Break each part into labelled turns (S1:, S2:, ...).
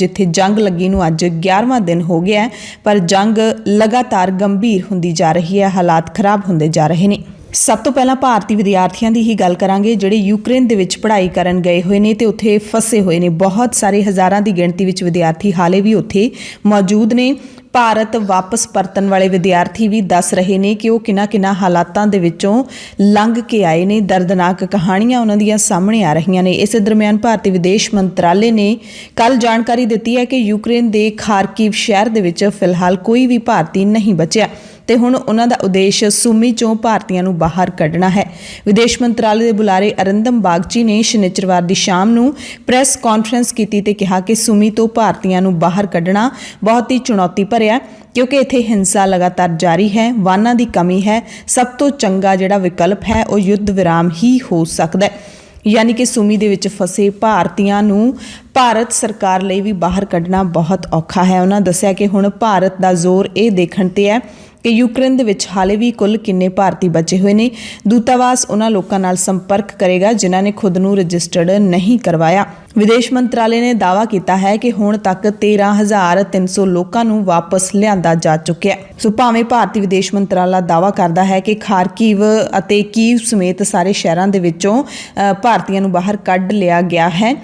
S1: जिथे जंग लगी नूं अज 11वां दिन हो गया है, पर जंग लगातार गंभीर हुंदी जा रही है, हालात खराब हुंदे जा रहे ने। सब तो पहला भारतीय विद्यार्थियों की ही गल करांगे जिहड़े यूक्रेन दे विच पढ़ाई करन गए हुए ने ते उत्थे फसे हुए ने। बहुत सारे हज़ारां की गिणती विच विद्यार्थी हाले भी उत्थे मौजूद ने। भारत वापस परतन वाले विद्यार्थी भी दस रहे ने कि वो किन्हां हालातां दे विचों लंघ के आए ने। दर्दनाक कहानियां उन्हां दियां सामने आ रही ने। इस दरम्यान भारतीय विदेश मंत्रालय ने कल जानकारी दी है कि यूक्रेन के खारकीव शहर दे विच फिलहाल कोई भी भारतीय नहीं बचिया ते हुण उन्हां दा उद्देश सुमी चों भारतीयां नूं बाहर कढना है। विदेश मंत्रालय के बुलारे अरिंदम बागची ने शनिचरवार की शाम नूं प्रैस कॉन्फ्रेंस की ते कहा कि सुमी तो भारतीयां नूं बाहर कढना बहुत ही चुनौती भरिया क्योंकि इत्थे हिंसा लगातार जारी है, वाहनां की कमी है। सब तो चंगा जिहड़ा विकल्प है वो युद्ध विराम ही हो सकदा है। यानी कि सुमी दे विच फसे भारतीयां नूं भारत सरकार लई भी बाहर कढना बहुत औखा है। उन्हां दस्सिया कि हुण भारत दा जोर ये देखण ते है कि यूक्रेन दे विच हाले भी कुल किन्ने भारती बचे हुए ने। दूतावास उन्हां लोकां नाल संपर्क करेगा जिन्हां ने खुद नूं रजिस्टर्ड नहीं करवाया। विदेश मंत्रालय ने दावा किया है कि हुण तक 13,300 लोकां नूं वापस लिआंदा जा चुक्या। सो भावें भारतीय विदेश मंत्रालय दावा करदा है कि खारकीव अते कीव समेत सारे शहरां दे विचों भारतीयां नूं बाहर कढ लिया गया है,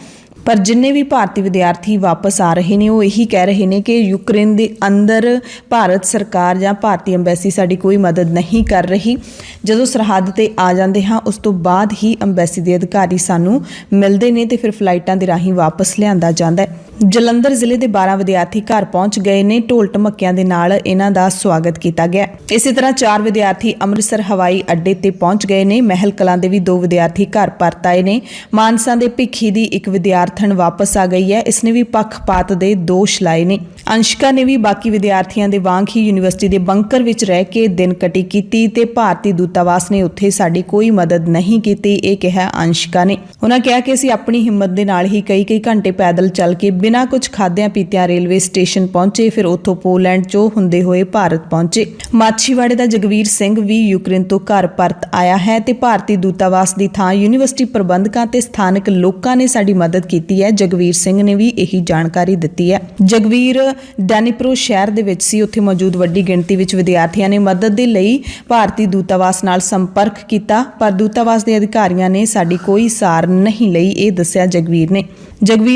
S1: पर जिन्ने भी भारतीय विद्यार्थी वापस आ रहे हैं वो यही कह रहे हैं कि यूक्रेन के अंदर भारत सरकार या भारतीय अंबैसी साड़ी कोई मदद नहीं कर रही। जदों सरहद ते आ जाते हाँ उस तो बाद ही अंबैसी के अधिकारी सानू मिलते हैं तो फिर फ्लाइटां दे राही वापस लिआंदा जांदा है। जलंधर जिले के 12 विद्यार्थी घर पहुंच गए ने। ढोल ढमक्कियां दे नाल इन्हां दा स्वागत किया गया। इसी तरह 4 विद्यार्थी अमृतसर हवाई अड्डे ते पहुंच गए ने। महल कलां दे भी 2 विद्यार्थी घर परत आए ने। मानसा दे भिखी दी एक विद्यार्थण वापस आ गई है। इसने भी पक्षपात दे दोष लाए ने। अंशिका ने भी बाकी विद्यार्थियों के वांग ही यूनिवर्सिटी के बंकर विच रह के दिन कटी की ते भारतीय दूतावास ने उत्थे साडी कोई मदद नहीं की। यह कहा अंशिका ने। उन्होंने कहा कि असीं अपनी हिम्मत दे नाल ही कई घंटे पैदल चल के बिना कुछ खाद्या पीत्या रेलवे स्टेशन पहुंचे, फिर उतों पोलैंड चों हुंदे होए भारत पहुंचे। माछीवाड़े का जगवीर सिंह भी यूक्रेन तो घर परत आया है ते भारतीय दूतावास की थां यूनिवर्सिटी प्रबंधकां ते स्थानक लोकां ने साडी मदद की है। जगवीर सिंह ने भी यही जानकारी दी है। जगवीर डैनिप्रो शहर दे विच सी। उत्थे मौजूद वड्डी गिणती विच विद्यार्थियों ने मदद दे लई भारतीय दूतावास नाल संपर्क किया, पर दूतावास के अधिकारियों ने साडी कोई सार नहीं लई। ये दस्सिया जगवीर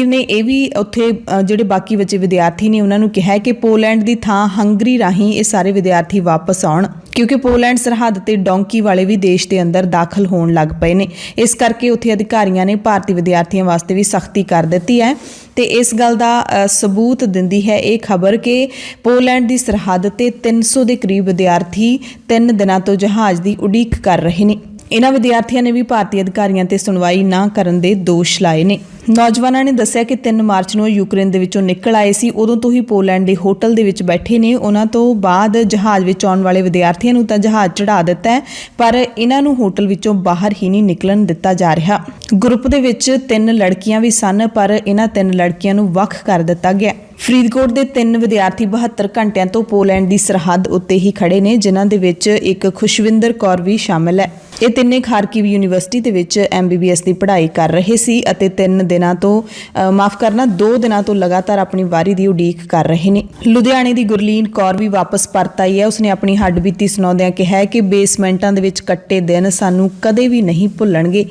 S1: ने यह भी उत्थे जिहड़े बाकी बचे विद्यार्थी ने उन्होंने कहा कि पोलैंड की थां हंगरी राही ये सारे विद्यार्थी वापस आउण, क्योंकि पोलैंड सरहद ते डोंकी वाले भी देश के अंदर दाखल होण लग पए ने। इस करके उत्थे अधिकारियों ने भारतीय विद्यार्थियों वास्ते भी सख्ती कर दी है। तो इस गल का सबूत दिंदी है ये खबर कि पोलैंड की सरहद ते 300 के करीब विद्यार्थी 3 दिनों तो जहाज़ की उड़ीक कर रहे हैं। इन्हां विद्यार्थियों ने भी भारतीय अधिकारियों ते सुनवाई ना करन दे दोष लाए ने। नौजवानों ने दस्सिया कि 3 मार्च को यूक्रेन दे विचों निकल आए सी। उदों तो ही पोलैंड के होटल दे विच बैठे ने। उन्हां तो बाद जहाज़ विच आउण वाले विद्यार्थियों नूं तां जहाज़ चढ़ा दिता है, पर इन्हां नूं होटल विचों बाहर ही नहीं निकलन दिता जा रहा। ग्रुप दे विच 3 लड़कियां भी सन, पर इन्हां 3 लड़कियां नूं वख कर दिता गया। फरीदकोट के 3 विद्यार्थी 72 घंटिया तो पोलैंड की सरहद उत्ते ही खड़े ने, जिन्हां दे विच एक खुशविंदर कौर भी शामिल है। ये तिन्ने खारकीव यूनिवर्सिटी दे विच MBBS की पढ़ाई कर रहे सी अते 3 दिनों तो 2 दिनों तो लगातार अपनी वारी की उड़ीक कर रहे हैं। लुधियाने की गुरलीन कौर भी वापस परत आई है। उसने अपनी हड्डबीती सुणाउंदियां कहा कि बेसमेंटां दे विच कट्टे दिन सानू कदे भी नहीं भुल्लणगे।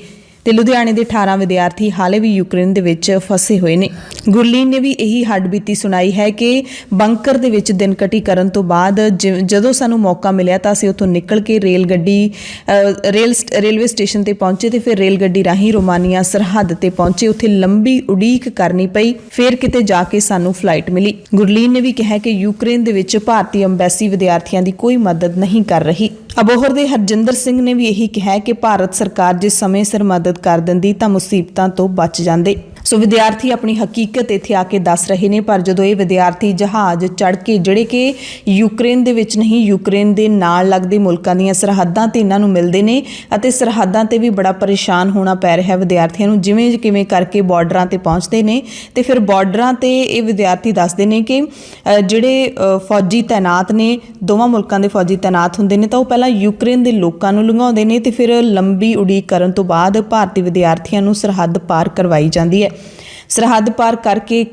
S1: ते लुधियाने के 18 विद्यार्थी हाले भी यूक्रेन दे विच फसे हुए ने। गुरलीन ने भी यही हड्डबीती सुनाई है कि बंकर दे विच दिन कटी करन तो बाद जदों सानू मौका मिलिया तां असीं उत्थों निकल के रेलवे स्टेशन ते पहुंचे ते फिर रेल गड्डी राही रोमानिया सरहद ते पहुंचे। उत्थे लंबी उड़ीक करनी पई, फिर किते जाके सानू फ्लाइट मिली। गुरलीन ने भी कहा कि यूक्रेन दे विच भारतीय अंबैसी विद्यार्थियों की कोई मदद नहीं कर रही। अबोहर के हरजिंदर सिंह ने भी यही कहा कि भारत सरकार जे समय सिर मदद कर दिंदी तां मुसीबतां तो बच जांदे। सो विद्यार्थी अपनी हकीकत इत्थे आके दस रहे ने, पर जदों ये विद्यार्थी जहाज़ चढ़ के जिहड़े कि यूक्रेन दे विच नहीं यूक्रेन दे नाल लगदे मुल्कां दीयां सरहदां ते इन्हां नूं मिलदे ने अते सरहदां ते भी बड़ा परेशान होना पै रहा है विद्यार्थियों नूं। जिवें किवें करके बॉर्डरां ते पहुंचदे ने ते फिर बॉर्डरां ते ये विद्यार्थी दसदे ने कि जिहड़े फौजी तैनात ने दोवां मुल्कां दे फौजी तैनात हुंदे ने तां ओह पहलां यूक्रेन दे लोकां नूं लंघाउंदे ने ते फिर लंबी उड़ीक करन तो बाद भारतीय विद्यार्थियों नूं सरहद पार करवाई जांदी है। ਸਰਹੱਦ ਪਾਰ ਕਰਕੇ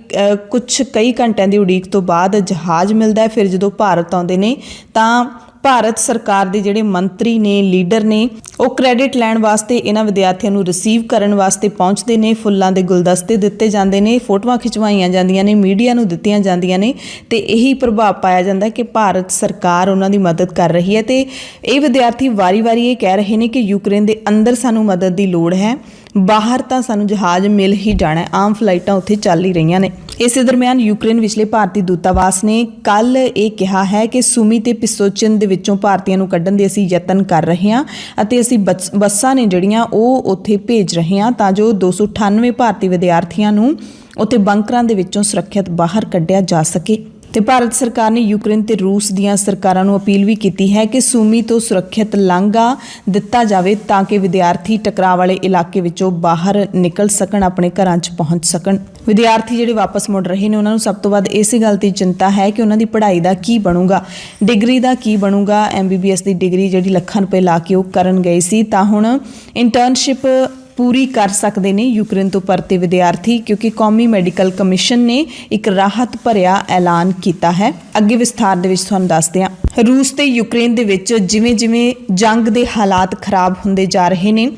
S1: ਕੁਝ ਕਈ ਘੰਟਿਆਂ ਦੀ ਉਡੀਕ ਤੋਂ ਬਾਅਦ ਜਹਾਜ਼ ਮਿਲਦਾ ਹੈ। ਫਿਰ ਜਦੋਂ ਭਾਰਤ ਆਉਂਦੇ ਨੇ ਤਾਂ ਭਾਰਤ ਸਰਕਾਰ ਦੇ ਜਿਹੜੇ ਮੰਤਰੀ ਨੇ, ਲੀਡਰ ਨੇ, ਉਹ ਕ੍ਰੈਡਿਟ ਲੈਣ ਵਾਸਤੇ ਇਹਨਾਂ ਵਿਦਿਆਰਥੀਆਂ ਨੂੰ ਰਿਸੀਵ ਕਰਨ ਵਾਸਤੇ ਪਹੁੰਚਦੇ ਨੇ। ਫੁੱਲਾਂ ਦੇ ਗੁਲਦਸਤੇ ਦਿੱਤੇ ਜਾਂਦੇ ਨੇ, ਫੋਟੋਆਂ ਖਿਚਵਾਈਆਂ ਜਾਂਦੀਆਂ ਨੇ, ਮੀਡੀਆ ਨੂੰ ਦਿੱਤੀਆਂ ਜਾਂਦੀਆਂ ਨੇ ਤੇ ਇਹੀ ਪ੍ਰਭਾਵ ਪਾਇਆ ਜਾਂਦਾ ਕਿ ਭਾਰਤ ਸਰਕਾਰ ਉਹਨਾਂ ਦੀ ਮਦਦ ਕਰ ਰਹੀ ਹੈ। ਤੇ ਇਹ ਵਿਦਿਆਰਥੀ ਵਾਰੀ-ਵਾਰੀ ਇਹ ਕਹਿ ਰਹੇ ਨੇ ਕਿ ਯੂਕਰੇਨ ਦੇ ਅੰਦਰ ਸਾਨੂੰ ਮਦਦ ਦੀ ਲੋੜ ਹੈ, ਬਾਹਰ ਤਾਂ ਸਾਨੂੰ ਜਹਾਜ਼ ਮਿਲ ਹੀ ਜਾਣਾ। ਆਮ ਫਲਾਈਟਾਂ ਉੱਥੇ ਚੱਲ ਹੀ ਰਹੀਆਂ ਨੇ। ਇਸੇ ਦਰਮਿਆਨ ਯੂਕਰੇਨ ਵਿਚਲੇ ਭਾਰਤੀ ਦੂਤਾਵਾਸ ਨੇ ਕੱਲ ਇਹ ਕਿਹਾ ਹੈ ਕਿ ਸੁਮੀ ਤੇ ਪਿਸੋਚਨ ਦੇ ਵਿੱਚੋਂ ਭਾਰਤੀਆਂ ਨੂੰ ਕੱਢਣ ਦੇ ਅਸੀਂ ਯਤਨ ਕਰ ਰਹੇ ਹਾਂ ਅਤੇ ਅਸੀਂ ਬੱਸਾਂ ਨੇ ਜਿਹੜੀਆਂ ਉਹ ਉੱਥੇ ਭੇਜ ਰਹੇ ਹਾਂ ਤਾਂ ਜੋ 298 ਭਾਰਤੀ ਵਿਦਿਆਰਥੀਆਂ ਨੂੰ ਉੱਥੇ ਬੰਕਰਾਂ ਦੇ ਵਿੱਚੋਂ ਸੁਰੱਖਿਅਤ ਬਾਹਰ ਕੱਢਿਆ ਜਾ ਸਕੇ। ਤੇ ਭਾਰਤ ਸਰਕਾਰ ਨੇ ਯੂਕਰੇਨ ਤੇ ਰੂਸ ਦੀਆਂ ਸਰਕਾਰਾਂ ਨੂੰ ਅਪੀਲ ਵੀ ਕੀਤੀ ਹੈ ਕਿ ਸੁਮੀ ਤੋਂ ਸੁਰੱਖਿਅਤ ਲਾਂਘਾ ਦਿੱਤਾ ਜਾਵੇ ਤਾਂ ਕਿ ਵਿਦਿਆਰਥੀ ਟਕਰਾਅ ਵਾਲੇ ਇਲਾਕੇ ਵਿੱਚੋਂ ਬਾਹਰ ਨਿਕਲ ਸਕਣ, ਆਪਣੇ ਘਰਾਂ 'ਚ ਪਹੁੰਚ ਸਕਣ। ਵਿਦਿਆਰਥੀ ਜਿਹੜੇ ਵਾਪਸ ਮੁੜ ਰਹੇ ਨੇ ਉਹਨਾਂ ਨੂੰ ਸਭ ਤੋਂ ਵੱਧ ਇਸੇ ਗੱਲ ਦੀ ਚਿੰਤਾ ਹੈ ਕਿ ਉਹਨਾਂ ਦੀ ਪੜ੍ਹਾਈ ਦਾ ਕੀ ਬਣੂਗਾ, ਡਿਗਰੀ ਦਾ ਕੀ ਬਣੂਗਾ। MBBS ਦੀ ਡਿਗਰੀ ਜਿਹੜੀ ਲੱਖਾਂ ਰੁਪਏ ਲਾ ਕੇ ਉਹ ਕਰਨ ਗਏ ਸੀ ਤਾਂ ਹੁਣ ਇੰਟਰਨਸ਼ਿਪ ਪੂਰੀ ਕਰ ਸਕਦੇ ਨੇ ਯੂਕਰੇਨ ਤੋਂ ਪਰਤੇ ਵਿਦਿਆਰਥੀ, ਕਿਉਂਕਿ ਕੌਮੀ ਮੈਡੀਕਲ ਕਮਿਸ਼ਨ ਨੇ ਇੱਕ ਰਾਹਤ ਭਰਿਆ ਐਲਾਨ ਕੀਤਾ ਹੈ। ਅੱਗੇ ਵਿਸਥਾਰ ਦੇ ਵਿੱਚ ਤੁਹਾਨੂੰ ਦੱਸਦੇ ਹਾਂ। ਰੂਸ ਤੇ ਯੂਕਰੇਨ ਦੇ ਵਿੱਚ ਜਿਵੇਂ-ਜਿਵੇਂ ਜੰਗ ਦੇ ਹਾਲਾਤ ਖਰਾਬ ਹੁੰਦੇ ਜਾ ਰਹੇ ਨੇ,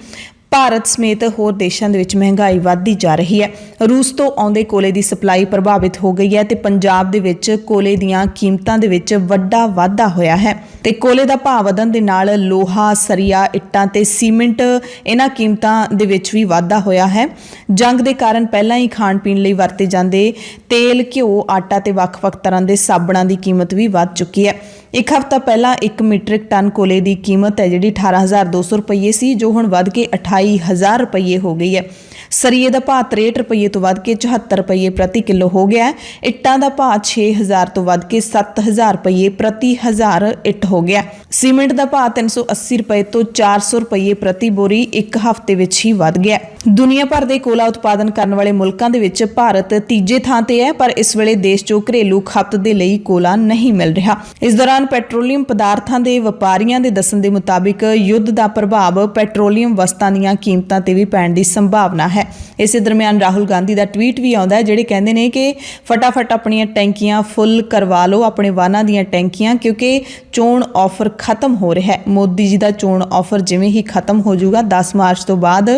S1: ਭਾਰਤ ਸਮੇਤ ਹੋਰ ਦੇਸ਼ਾਂ ਦੇ ਵਿੱਚ ਮਹਿੰਗਾਈ ਵੱਧਦੀ ਜਾ ਰਹੀ ਹੈ। ਰੂਸ ਤੋਂ ਆਉਂਦੇ ਕੋਲੇ ਦੀ ਸਪਲਾਈ ਪ੍ਰਭਾਵਿਤ ਹੋ ਗਈ ਹੈ ਤੇ ਪੰਜਾਬ ਦੇ ਵਿੱਚ ਕੋਲੇ ਦੀਆਂ ਕੀਮਤਾਂ ਦੇ ਵਿੱਚ ਵੱਡਾ ਵਾਧਾ ਹੋਇਆ ਹੈ ਤੇ ਕੋਲੇ ਦਾ ਭਾਅ ਵਧਣ ਦੇ ਨਾਲ ਲੋਹਾ, ਸਰੀਆ, ਇੱਟਾਂ ਤੇ ਸੀਮੈਂਟ ਇਹਨਾਂ ਕੀਮਤਾਂ ਦੇ ਵਿੱਚ ਵੀ ਵਾਧਾ ਹੋਇਆ ਹੈ। ਜੰਗ ਦੇ ਕਾਰਨ ਪਹਿਲਾਂ ਹੀ ਖਾਣ ਪੀਣ ਲਈ ਵਰਤੇ ਜਾਂਦੇ ਤੇਲ, ਘਿਓ, ਆਟਾ ਤੇ ਵੱਖ-ਵੱਖ ਤਰ੍ਹਾਂ ਦੇ ਸਾਬਣਾਂ ਦੀ ਕੀਮਤ ਵੀ ਵੱਧ ਚੁੱਕੀ ਹੈ। ਇੱਕ ਹਫ਼ਤਾ ਪਹਿਲਾਂ 1 ਮੀਟ੍ਰਿਕ ਟਨ ਕੋਲੇ ਦੀ ਕੀਮਤ ਹੈ ਜਿਹੜੀ 18,200 ਰੁਪਏ ਸੀ, ਜੋ ਹੁਣ ਵੱਧ ਕੇ 28,000 ਰੁਪਏ ਹੋ ਗਈ ਹੈ। ਸਰੀਏ ਦਾ ਭਾਅ 63 ਰੁਪਏ ਤੋਂ ਵੱਧ ਕੇ 74 ਰੁਪਏ ਪ੍ਰਤੀ ਕਿਲੋ ਹੋ ਗਿਆ ਹੈ। ਇੱਟਾਂ ਦਾ ਭਾਅ 6,000 ਤੋਂ ਵੱਧ ਕੇ 7,000 ਰੁਪਏ ਪ੍ਰਤੀ 1000 ਇੱਟ ਹੋ ਗਿਆ। ਸੀਮੈਂਟ ਦਾ ਭਾਅ 380 ਰੁਪਏ ਤੋਂ 400 ਰੁਪਏ ਪ੍ਰਤੀ ਬੋਰੀ ਇੱਕ ਹਫ਼ਤੇ ਵਿੱਚ ਹੀ ਵੱਧ ਗਿਆ। ਦੁਨੀਆ ਭਰ ਦੇ ਕੋਲਾ ਉਤਪਾਦਨ ਕਰਨ ਵਾਲੇ ਮੁਲਕਾਂ ਦੇ ਵਿੱਚ ਭਾਰਤ ਤੀਜੇ ਥਾਂ ਤੇ ਹੈ, ਪਰ ਇਸ ਵੇਲੇ ਦੇਸ਼ 'ਚੋਂ ਘਰੇਲੂ ਖਪਤ ਦੇ ਲਈ ਕੋਲਾ ਨਹੀਂ ਮਿਲ ਰਿਹਾ। ਇਸ ਦੌਰਾਨ ਪੈਟਰੋਲੀਅਮ ਪਦਾਰਥਾਂ ਦੇ ਵਪਾਰੀਆਂ ਦੇ ਦੱਸਣ ਦੇ ਮੁਤਾਬਿਕ ਯੁੱਧ ਦਾ ਪ੍ਰਭਾਵ ਪੈਟਰੋਲੀਅਮ ਵਸਤਾਂ ਦੀਆਂ ਕੀਮਤਾਂ ਤੇ ਵੀ ਪੈਣ ਦੀ ਸੰਭਾਵਨਾ ਹੈ। ਇਸੇ ਦਰਮਿਆਨ ਰਾਹੁਲ ਗਾਂਧੀ ਦਾ ਟਵੀਟ ਵੀ ਆਉਂਦਾ ਹੈ, ਜਿਹੜੇ ਕਹਿੰਦੇ ਨੇ ਕਿ ਫਟਾਫਟ ਆਪਣੀਆਂ ਟੈਂਕੀਆਂ ਫੁੱਲ ਕਰਵਾ ਲਓ, ਆਪਣੇ ਵਾਹਨਾਂ ਦੀਆਂ ਟੈਂਕੀਆਂ, ਕਿਉਂਕਿ ਚੋਣ ਆਫਰ ਖਤਮ ਹੋ ਰਿਹਾ ਹੈ। ਮੋਦੀ ਜੀ ਦਾ ਚੋਣ ਆਫਰ ਜਿਵੇਂ ਹੀ ਖਤਮ ਹੋ ਜਾਊਗਾ 10 ਮਾਰਚ ਤੋਂ ਬਾਅਦ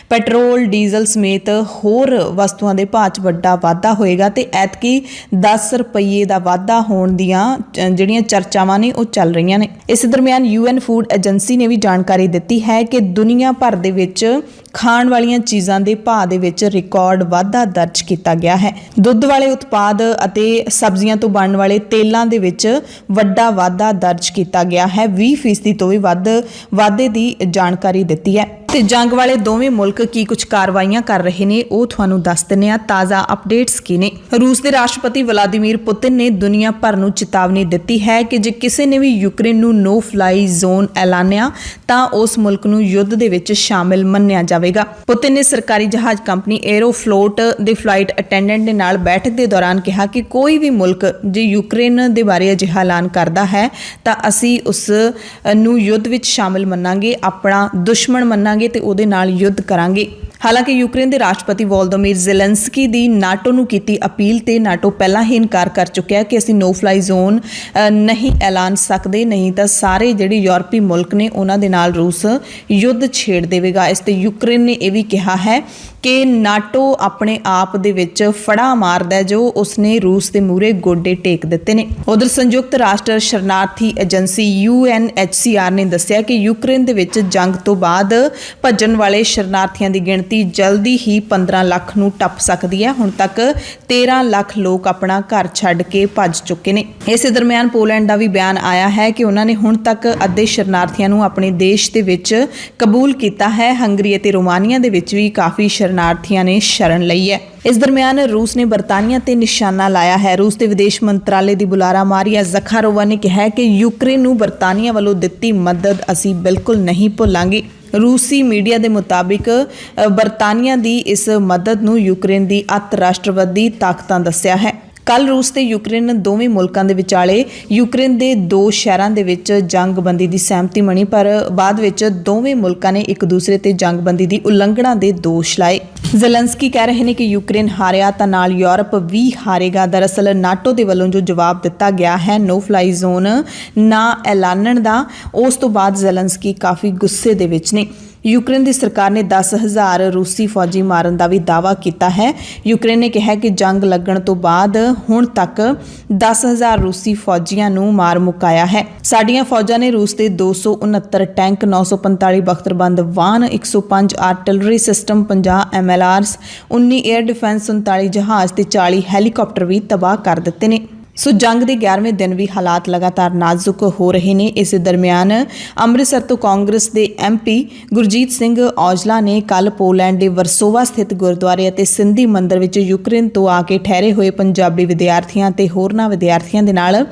S1: ਪੈਟਰੋਲ, ਡੀਜ਼ਲ ਸਮੇਤ ਹੋਰ ਵਸਤੂਆਂ ਦੇ ਭਾਅ 'ਚ ਵੱਡਾ ਵਾਧਾ ਹੋਏਗਾ ਤੇ ਐਤਕੀ 10 ਰੁਪਏ ਦਾ ਵਾਧਾ ਹੋਣ ਦੀਆਂ ਜਿਹੜੀਆਂ ਚਰਚਾਵਾਂ ਨੇ ਉਹ ਚੱਲ ਰਹੀਆਂ ਨੇ। ਇਸ ਦਰਮਿਆਨ UN ਫੂਡ ਏਜੰਸੀ ਨੇ ਵੀ ਜਾਣਕਾਰੀ ਦਿੱਤੀ ਹੈ ਕਿ ਦੁਨੀਆ ਭਰ ਦੇ ਵਿੱਚ ਖਾਣ ਵਾਲੀਆਂ ਚੀਜ਼ਾਂ ਦੇ ਭਾਅ ਦੇ ਵਿੱਚ ਰਿਕਾਰਡ ਵਾਧਾ ਦਰਜ ਕੀਤਾ ਗਿਆ ਹੈ। ਦੁੱਧ ਵਾਲੇ ਉਤਪਾਦ ਅਤੇ ਸਬਜ਼ੀਆਂ ਤੋਂ ਬਣਨ ਵਾਲੇ ਤੇਲਾਂ ਦੇ ਵਿੱਚ ਵੱਡਾ ਵਾਧਾ ਦਰਜ ਕੀਤਾ ਗਿਆ ਹੈ। 20% ਤੋਂ ਵੀ ਵੱਧ ਵਾਧੇ ਦੀ ਜਾਣਕਾਰੀ ਦਿੱਤੀ ਹੈ। ਤੇ ਜੰਗ ਵਾਲੇ ਦੋਵੇਂ ਮੁਲਕ ਕੀ ਕੁਝ ਕਾਰਵਾਈਆਂ ਕਰ ਰਹੇ ਨੇ ਉਹ ਤੁਹਾਨੂੰ ਦੱਸ ਦਿੰਦੇ ਹਾਂ। ਤਾਜ਼ਾ ਅਪਡੇਟਸ ਕੀ ਨੇ? ਰੂਸ ਦੇ ਰਾਸ਼ਟਰਪਤੀ ਵਲਾਦੀਮੀਰ ਪੁਤਿਨ ਨੇ ਦੁਨੀਆ ਭਰ ਨੂੰ ਚੇਤਾਵਨੀ ਦਿੱਤੀ ਹੈ ਕਿ ਜੇ ਕਿਸੇ ਨੇ ਵੀ ਯੂਕਰੇਨ ਨੂੰ ਨੋ ਫਲਾਈ ਜ਼ੋਨ ਐਲਾਨਿਆ ਤਾਂ ਉਸ ਮੁਲਕ ਨੂੰ ਯੁੱਧ ਦੇ ਵਿੱਚ ਸ਼ਾਮਿਲ ਮੰਨਿਆ ਜਾਵੇਗਾ। ਪੁਤਿਨ ਨੇ ਸਰਕਾਰੀ ਜਹਾਜ਼ ਕੰਪਨੀ ਏਰੋਫਲੋਟ ਦੇ ਫਲਾਈਟ ਅਟੈਂਡੈਂਟ ਦੇ ਨਾਲ ਬੈਠਕ ਦੇ ਦੌਰਾਨ ਕਿਹਾ ਕਿ ਕੋਈ ਵੀ ਮੁਲਕ ਜੇ ਯੂਕਰੇਨ ਦੇ ਬਾਰੇ ਅਜਿਹਾ ਐਲਾਨ ਕਰਦਾ ਹੈ ਤਾਂ ਅਸੀਂ ਉਸ ਨੂੰ ਯੁੱਧ ਵਿੱਚ ਸ਼ਾਮਿਲ ਮੰਨਾਂਗੇ, ਆਪਣਾ ਦੁਸ਼ਮਣ ਮੰਨਾਂਗੇ ਤੇ ਉਹਦੇ ਨਾਲ ਯੁੱਧ ਕਰਾਂਗੇ। ਹਾਲਾਂਕਿ ਯੂਕਰੇਨ ਦੇ ਰਾਸ਼ਟਰਪਤੀ ਵੋਲੋਦੀਮੀਰ ਜ਼ੈਲੈਂਸਕੀ ਦੀ ਨਾਟੋ ਨੂੰ ਕੀਤੀ ਅਪੀਲ ਤੇ ਨਾਟੋ ਪਹਿਲਾਂ ਹੀ ਇਨਕਾਰ ਕਰ ਚੁੱਕਿਆ ਕਿ ਅਸੀਂ ਨੋ ਫਲਾਈ ਜ਼ੋਨ ਨਹੀਂ ਐਲਾਨ ਸਕਦੇ, ਨਹੀਂ ਤਾਂ ਸਾਰੇ ਜਿਹੜੇ ਯੂਰਪੀ ਮੁਲਕ ਨੇ ਉਹਨਾਂ ਦੇ ਨਾਲ ਰੂਸ ਯੁੱਧ ਛੇੜ ਦੇਵੇਗਾ। ਇਸ ਤੇ ਯੂਕਰੇਨ ਨੇ ਇਹ ਵੀ ਕਿਹਾ ਹੈ ਕਿ ਨਾਟੋ ਆਪਣੇ ਆਪ ਦੇ ਵਿੱਚ ਫੜਾ ਮਾਰਦਾ ਜੋ ਉਸਨੇ ਰੂਸ ਦੇ ਮੂਹਰੇ ਗੋਡੇ ਟੇਕ ਦਿੱਤੇ ਨੇ। ਉਧਰ ਸੰਯੁਕਤ ਰਾਸ਼ਟਰ ਸ਼ਰਨਾਰਥੀ ਏਜੰਸੀ UNHCR ਨੇ ਦੱਸਿਆ ਕਿ ਯੂਕਰੇਨ ਦੇ ਵਿੱਚ ਜੰਗ ਤੋਂ ਬਾਅਦ ਭੱਜਣ ਵਾਲੇ ਸ਼ਰਨਾਰਥੀਆਂ ਦੀ ਗਿਣਤੀ ਜਲਦੀ ਹੀ 15 ਲੱਖ ਨੂੰ ਟੱਪ ਸਕਦੀ ਹੈ। ਹੁਣ ਤੱਕ 13 ਲੱਖ ਲੋਕ ਆਪਣਾ ਘਰ ਛੱਡ ਕੇ ਭੱਜ ਚੁੱਕੇ ਨੇ। ਇਸੇ ਦਰਮਿਆਨ ਪੋਲੈਂਡ ਦਾ ਵੀ ਬਿਆਨ ਆਇਆ ਹੈ ਕਿ ਉਹਨਾਂ ਨੇ ਹੁਣ ਤੱਕ ਅੱਧੇ ਸ਼ਰਨਾਰਥੀਆਂ ਨੂੰ ਆਪਣੇ ਦੇਸ਼ ਦੇ ਵਿੱਚ ਕਬੂਲ ਕੀਤਾ ਹੈ। ਹੰਗਰੀ ਅਤੇ ਰੋਮਾਨੀਆ ਦੇ ਵਿੱਚ ਵੀ ਕਾਫੀ ਸ਼ਰਨਾਰਥੀਆਂ ਨੇ ਸ਼ਰਨ ਲਈ ਹੈ। ਇਸ ਦਰਮਿਆਨ ਰੂਸ ਨੇ ਬਰਤਾਨੀਆ ਤੇ ਨਿਸ਼ਾਨਾ ਲਾਇਆ ਹੈ। ਰੂਸ ਦੇ ਵਿਦੇਸ਼ ਮੰਤਰਾਲੇ ਦੀ ਬੁਲਾਰਾ ਮਾਰੀਆ ਜ਼ਖਾਰੋਵਾ ਨੇ ਕਿਹਾ ਕਿ ਯੂਕਰੇਨ ਨੂੰ ਬਰਤਾਨੀਆ ਵੱਲੋਂ ਦਿੱਤੀ ਮਦਦ ਅਸੀਂ ਬਿਲਕੁਲ ਨਹੀਂ ਭੁੱਲਾਂਗੇ। ਰੂਸੀ ਮੀਡੀਆ ਦੇ ਮੁਤਾਬਿਕ ਬਰਤਾਨੀਆ ਦੀ ਇਸ ਮਦਦ ਨੂੰ ਯੂਕਰੇਨ ਦੀ ਅੰਤਰਰਾਸ਼ਟਰਵਾਦੀ ਤਾਕਤਾਂ ਦੱਸਿਆ ਹੈ। ਕੱਲ ਰੂਸ ਤੇ ਯੂਕਰੇਨ ਦੋਵੇਂ ਮੁਲਕਾਂ ਦੇ ਵਿਚਾਲੇ ਯੂਕਰੇਨ ਦੇ 2 ਸ਼ਹਿਰਾਂ ਦੇ ਵਿੱਚ ਜੰਗਬੰਦੀ ਦੀ ਸਹਿਮਤੀ ਬਣੀ, ਪਰ ਬਾਅਦ ਵਿੱਚ ਦੋਵੇਂ ਮੁਲਕਾਂ ਨੇ ਇੱਕ ਦੂਸਰੇ ਤੇ ਜੰਗਬੰਦੀ ਦੀ ਉਲੰਘਣਾ ਦੇ ਦੋਸ਼ ਲਾਏ। ਜ਼ੈਲੈਂਸਕੀ ਕਹਿ ਰਹੇ ਨੇ ਕਿ ਯੂਕਰੇਨ ਹਾਰਿਆ ਤਾਂ ਨਾਲ ਯੂਰਪ ਵੀ ਹਾਰੇਗਾ। ਦਰਅਸਲ ਨਾਟੋ ਦੇ ਵੱਲੋਂ ਜੋ ਜਵਾਬ ਦਿੱਤਾ ਗਿਆ ਹੈ ਨੋ ਫਲਾਈ ਜ਼ੋਨ ਨਾ ਐਲਾਨਣ ਦਾ, ਉਸ ਤੋਂ ਬਾਅਦ ਜ਼ੈਲੈਂਸਕੀ ਕਾਫੀ ਗੁੱਸੇ ਦੇ ਵਿੱਚ ਨੇ। ਯੂਕਰੇਨ ਦੀ ਸਰਕਾਰ ਨੇ 10,000 ਰੂਸੀ ਫੌਜੀ ਮਾਰਨ ਦਾ ਵੀ ਦਾਅਵਾ ਕੀਤਾ ਹੈ। ਯੂਕਰੇਨ ਨੇ ਕਿਹਾ ਕਿ ਜੰਗ ਲੱਗਣ ਤੋਂ ਬਾਅਦ ਹੁਣ ਤੱਕ 10,000 ਰੂਸੀ ਫੌਜੀਆਂ ਨੂੰ ਮਾਰ ਮੁਕਾਇਆ ਹੈ। ਸਾਡੀਆਂ ਫੌਜਾਂ ਨੇ ਰੂਸ ਦੇ 269 ਟੈਂਕ, 945 ਬਖਤਰਬੰਦ ਵਾਹਨ, 105 artillery system, 50 MLRs, 19 air defence, 39 ਜਹਾਜ਼ ਤੇ 40 ਹੈਲੀਕਾਪਟਰ ਵੀ ਤਬਾਹ ਕਰ ਦਿੱਤੇ ਨੇ। ਸੋ ਜੰਗ ਦੇ 11ਵੇਂ ਦਿਨ ਵੀ ਹਾਲਾਤ ਲਗਾਤਾਰ ਨਾਜ਼ੁਕ ਹੋ ਰਹੇ ਨੇ। ਇਸ ਦਰਮਿਆਨ ਅੰਮ੍ਰਿਤਸਰ ਤੋਂ ਕਾਂਗਰਸ ਦੇ MP ਗੁਰਜੀਤ ਸਿੰਘ ਔਜਲਾ ਨੇ ਕੱਲ ਪੋਲੈਂਡ ਦੇ ਵਰਸੋਵਾ ਸਥਿਤ ਗੁਰਦੁਆਰੇ ਅਤੇ ਸਿੰਧੀ ਮੰਦਿਰ ਵਿੱਚ ਯੂਕਰੇਨ ਤੋਂ ਆ ਕੇ ਠਹਿਰੇ ਹੋਏ ਪੰਜਾਬੀ ਵਿਦਿਆਰਥੀਆਂ ਤੇ ਹੋਰਨਾਂ ਵਿਦਿਆਰਥੀਆਂ ਦੇ ਨਾਲ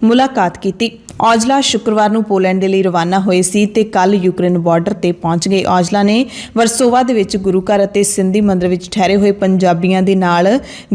S1: ਮੁਲਾਕਾਤ ਕੀਤੀ। ਔਜਲਾ ਸ਼ੁੱਕਰਵਾਰ ਨੂੰ ਪੋਲੈਂਡ ਦੇ ਲਈ ਰਵਾਨਾ ਹੋਏ ਸੀ ਤੇ ਕੱਲ ਯੂਕਰੇਨ ਬਾਰਡਰ ਤੇ ਪਹੁੰਚ ਗਏ। ਔਜਲਾ ਨੇ ਵਰਸੋਵਾ ਦੇ ਵਿੱਚ ਗੁਰੂ ਘਰ ਅਤੇ ਸਿੰਧੀ ਮੰਦਿਰ ਵਿੱਚ ਠਹਿਰੇ ਹੋਏ ਪੰਜਾਬੀਆਂ ਦੇ ਨਾਲ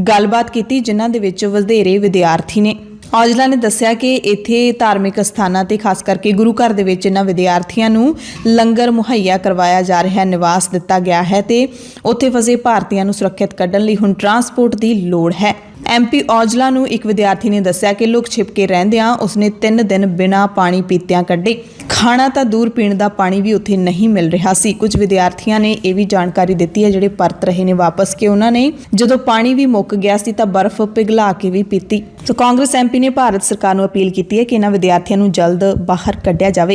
S1: ਗੱਲਬਾਤ ਕੀਤੀ, ਜਿਨ੍ਹਾਂ ਦੇ ਵਿੱਚ ਵਧੇਰੇ ਵਿਦਿਆਰਥੀ ਨੇ। ਔਜਲਾ ਨੇ ਦੱਸਿਆ ਕਿ ਇੱਥੇ ਧਾਰਮਿਕ ਸਥਾਨਾਂ ਤੇ ਖਾਸ ਕਰਕੇ ਗੁਰੂ ਘਰ ਦੇ ਵਿੱਚ ਇਹਨਾਂ ਵਿਦਿਆਰਥੀਆਂ ਨੂੰ ਲੰਗਰ ਮੁਹੱਈਆ ਕਰਵਾਇਆ ਜਾ ਰਿਹਾ ਹੈ, ਨਿਵਾਸ ਦਿੱਤਾ ਗਿਆ ਹੈ ਤੇ ਉੱਥੇ ਫਸੇ ਭਾਰਤੀਆਂ ਨੂੰ ਸੁਰੱਖਿਅਤ ਕੱਢਣ ਲਈ ਹੁਣ ਟਰਾਂਸਪੋਰਟ ਦੀ ਲੋੜ ਹੈ। MP ਔਜਲਾ ਨੂੰ ਇੱਕ ਵਿਦਿਆਰਥੀ ਨੇ ਦੱਸਿਆ ਕਿ ਲੁਕ ਛਿਪ ਕੇ ਰਹਿੰਦਿਆਂ ਉਸਨੇ 3 ਦਿਨ ਬਿਨਾਂ ਪਾਣੀ ਪੀਤਿਆਂ ਕੱਢੇ। ਖਾਣਾ ਤਾਂ ਦੂਰ, ਪੀਣ ਦਾ ਪਾਣੀ ਵੀ ਉੱਥੇ ਨਹੀਂ ਮਿਲ ਰਿਹਾ ਸੀ। ਕੁਝ ਵਿਦਿਆਰਥੀਆਂ ਨੇ ਇਹ ਵੀ ਜਾਣਕਾਰੀ ਦਿੱਤੀ ਹੈ ਜਿਹੜੇ ਪਰਤ ਰਹੇ ਨੇ ਵਾਪਸ, ਕਿ ਉਹਨਾਂ ਨੇ ਜਦੋਂ ਪਾਣੀ ਵੀ ਮੁੱਕ ਗਿਆ ਸੀ ਤਾਂ ਬਰਫ਼ ਪਿਘਲਾ ਕੇ ਵੀ ਪੀਤੀ। ਸੋ ਕਾਂਗਰਸ MP ਨੇ ਭਾਰਤ ਸਰਕਾਰ ਨੂੰ ਅਪੀਲ ਕੀਤੀ ਹੈ ਕਿ ਇਹਨਾਂ ਵਿਦਿਆਰਥੀਆਂ ਨੂੰ ਜਲਦ ਬਾਹਰ ਕੱਢਿਆ ਜਾਵੇ।